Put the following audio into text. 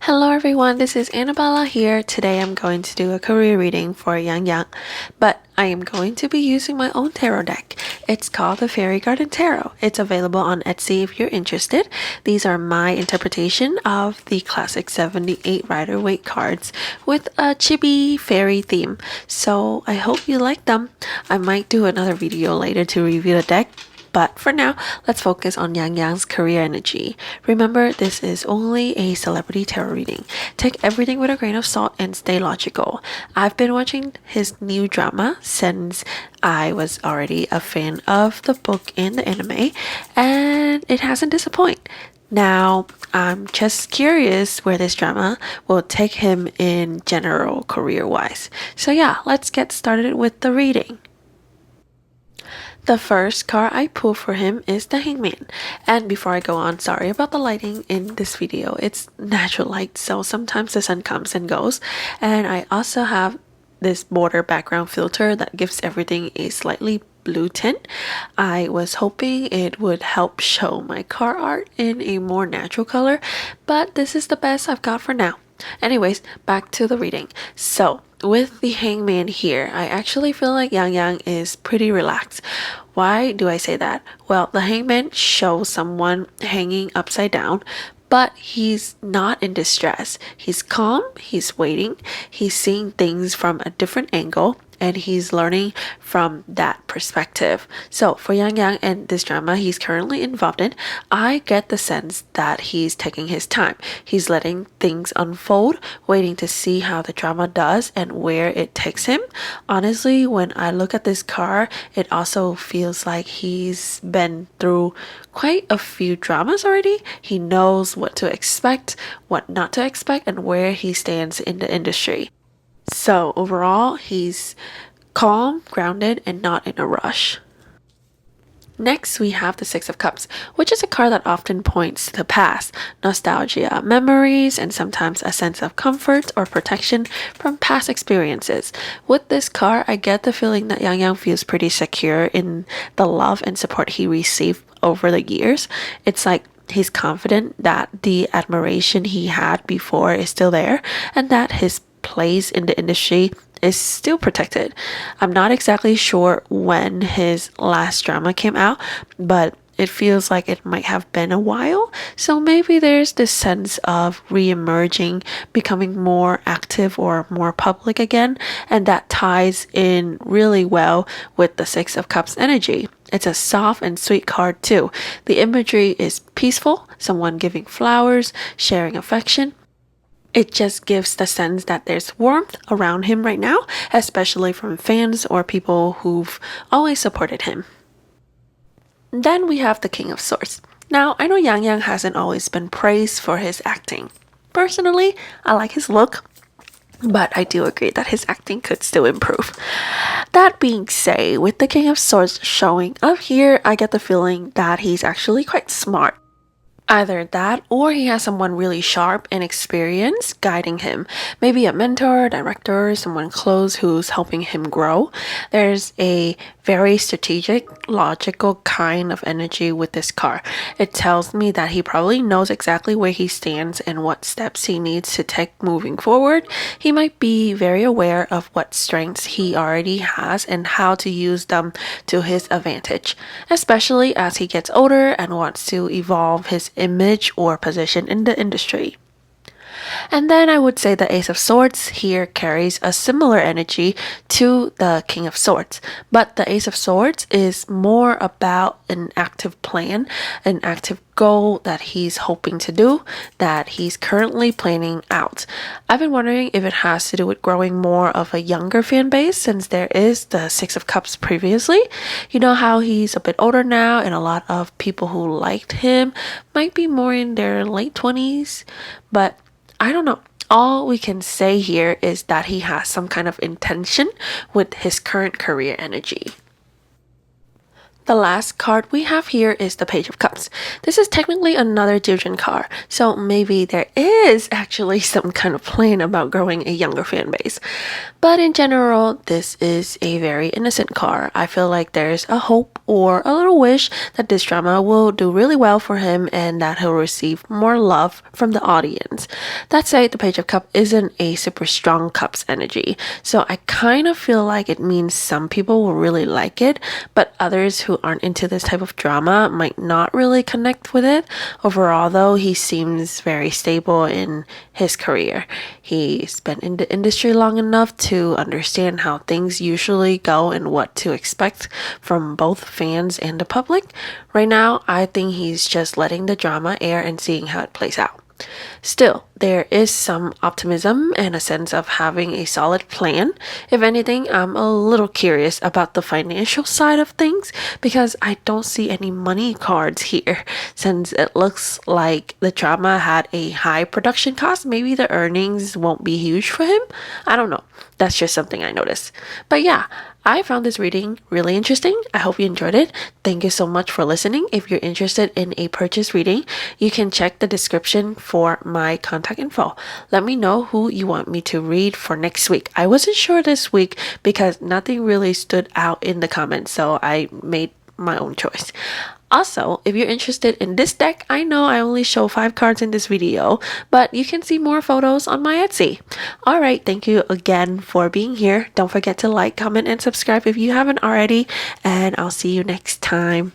Hello everyone, this is Annabella here. Today I'm going to do a career reading for Yang Yang, but I am going to be using my own tarot deck. It's called the Fairy Garden Tarot. It's available on Etsy if you're interested. These are my interpretation of the classic 78 Rider-Waite cards with a chibi fairy theme. So I hope you like them. I might do another video later to review the deck. But for now, let's focus on Yang Yang's career energy. Remember, this is only a celebrity tarot reading. Take everything with a grain of salt and stay logical. I've been watching his new drama since I was already a fan of the book and the anime, and it hasn't disappointed. Now, I'm just curious where this drama will take him in general career-wise. So yeah, let's get started with the reading. The first card I pulled for him is the Hangman. And before I go on, sorry about the lighting in this video. It's natural light, so sometimes the sun comes and goes. And I also have this border background filter that gives everything a slightly blue tint. I was hoping it would help show my card art in a more natural color, but this is the best I've got for now. Anyways, back to the reading. So, with the Hangman here, I actually feel like Yang Yang is pretty relaxed. Why do I say that? Well, the Hangman shows someone hanging upside down, but he's not in distress. He's calm, he's waiting, he's seeing things from a different angle, and he's learning from that perspective. So for Yang Yang and this drama he's currently involved in, I get the sense that he's taking his time. He's letting things unfold, waiting to see how the drama does and where it takes him. Honestly, when I look at this card, it also feels like he's been through quite a few dramas already. He knows what to expect, what not to expect, and where he stands in the industry. So overall, he's calm, grounded, and not in a rush. Next, we have the Six of Cups, which is a card that often points to the past, nostalgia, memories, and sometimes a sense of comfort or protection from past experiences. With this card, I get the feeling that Yang Yang feels pretty secure in the love and support he received over the years. It's like he's confident that the admiration he had before is still there, and that his place in the industry is still protected. I'm not exactly sure when his last drama came out, but it feels like it might have been a while. So maybe there's this sense of re-emerging, becoming more active or more public again, and that ties in really well with the Six of Cups energy. It's a soft and sweet card too. The imagery is peaceful, someone giving flowers, sharing affection. It just gives the sense that there's warmth around him right now, especially from fans or people who've always supported him. Then we have the King of Swords. Now, I know Yang Yang hasn't always been praised for his acting. Personally, I like his look, but I do agree that his acting could still improve. That being said, with the King of Swords showing up here, I get the feeling that he's actually quite smart. Either that or he has someone really sharp and experienced guiding him. Maybe a mentor, director, someone close who's helping him grow. There's a very strategic, logical kind of energy with this card. It tells me that he probably knows exactly where he stands and what steps he needs to take moving forward. He might be very aware of what strengths he already has and how to use them to his advantage, especially as he gets older and wants to evolve his image or position in the industry. And then I would say the Ace of Swords here carries a similar energy to the King of Swords, but the Ace of Swords is more about an active plan, an active goal that he's hoping to do, that he's currently planning out. I've been wondering if it has to do with growing more of a younger fan base since there is the Six of Cups previously. You know how he's a bit older now and a lot of people who liked him might be more in their late 20s, but I don't know. All we can say here is that he has some kind of intention with his current career energy. The last card we have here is the Page of Cups. This is technically another Jujin card, so maybe there is actually some kind of plan about growing a younger fan base. But in general, this is a very innocent card. I feel like there's a hope or a little wish that this drama will do really well for him and that he'll receive more love from the audience. That said, the Page of Cups isn't a super strong Cups energy, so I kind of feel like it means some people will really like it, but others who aren't into this type of drama might not really connect with it. Overall, though, he seems very stable in his career. He's been in the industry long enough to understand how things usually go and what to expect from both fans and the public. Right now, I think he's just letting the drama air and seeing how it plays out. Still, there is some optimism and a sense of having a solid plan. If anything, I'm a little curious about the financial side of things because I don't see any money cards here. Since it looks like the drama had a high production cost, maybe the earnings won't be huge for him. I don't know. That's just something I noticed. But yeah, I found this reading really interesting. I hope you enjoyed it. Thank you so much for listening. If you're interested in a purchase reading, you can check the description for my contact info. Let me know who you want me to read for next week. I wasn't sure this week because nothing really stood out in the comments, so I made my own choice. Also, if you're interested in this deck, I know I only show 5 cards in this video, but you can see more photos on my Etsy. Alright, thank you again for being here. Don't forget to like, comment, and subscribe if you haven't already, and I'll see you next time.